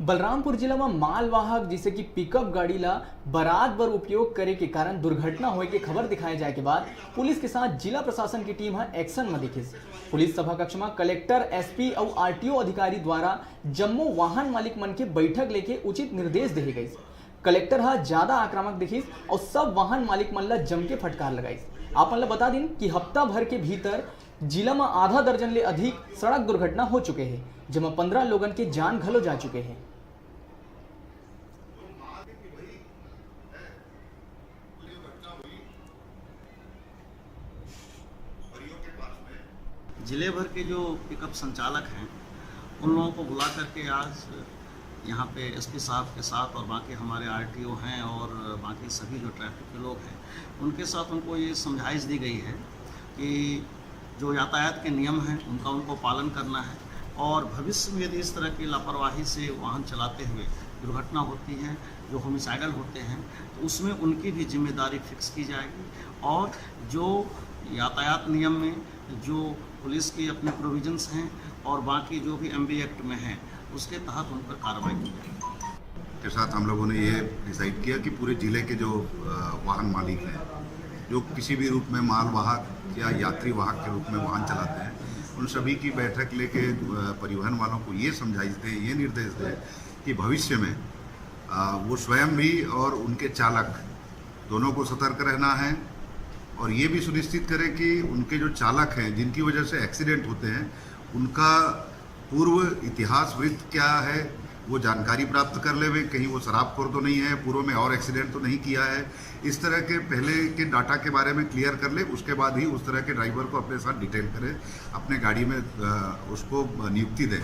बलरामपुर जिला में मालवाहक जैसे कि पिकअप गाड़ी ला बारात बर उपयोग करे के कारण दुर्घटना होए के खबर दिखाए जाए के बाद पुलिस के साथ जिला प्रशासन की टीम है एक्शन में दिखिस। पुलिस सभा कक्ष में कलेक्टर, एसपी और आरटीओ अधिकारी द्वारा जम्मू वाहन मालिक मन के बैठक लेके उचित निर्देश दिए गए। कलेक्टर हा ज्यादा आक्रामक दिखिस और सब वाहन मालिक मन ला जम के फटकार लगाइस। आप मन ला बता दिन कि हफ्ता भर के भीतर जिला में आधा दर्जन ले अधिक सड़क दुर्घटना हो चुके हैं, जिसमें 15 लोगन के जान घलो जा चुके हैं। जिले भर के जो पिकअप संचालक हैं उन लोगों को बुला करके आज यहाँ पे एसपी साहब के साथ और बाकी हमारे आरटीओ हैं और बाकी सभी जो ट्रैफिक के लोग हैं उनके साथ उनको ये समझाइश दी गई है कि जो यातायात के नियम हैं उनको पालन करना है और भविष्य में यदि इस तरह की लापरवाही से वाहन चलाते हुए दुर्घटना होती है, जो होमिसाइडल होते हैं, तो उसमें उनकी भी जिम्मेदारी फिक्स की जाएगी और जो यातायात नियम में जो पुलिस की अपने प्रोविजंस हैं और बाकी जो भी एमबी एक्ट में हैं उसके तहत उन पर कार्रवाई की जाएगी। के साथ हम लोगों ने ये डिसाइड किया कि पूरे ज़िले के जो वाहन मालिक हैं जो किसी भी रूप में मालवाहक या यात्री वाहक के रूप में वाहन चलाते हैं, उन सभी की बैठक लेके परिवहन वालों को ये समझाइश दें, ये निर्देश दें कि भविष्य में वो स्वयं भी और उनके चालक दोनों को सतर्क रहना है और ये भी सुनिश्चित करें कि उनके जो चालक हैं जिनकी वजह से एक्सीडेंट होते हैं उनका पूर्व इतिहास वृत्त क्या है वो जानकारी प्राप्त कर ले, कहीं वो शराबखोर तो नहीं है, पूर्व में और एक्सीडेंट तो नहीं किया है, इस तरह के पहले के डाटा के बारे में क्लियर कर ले। उसके बाद ही उस तरह के ड्राइवर को अपने साथ डिटेल करें, अपने गाड़ी में उसको नियुक्ति दें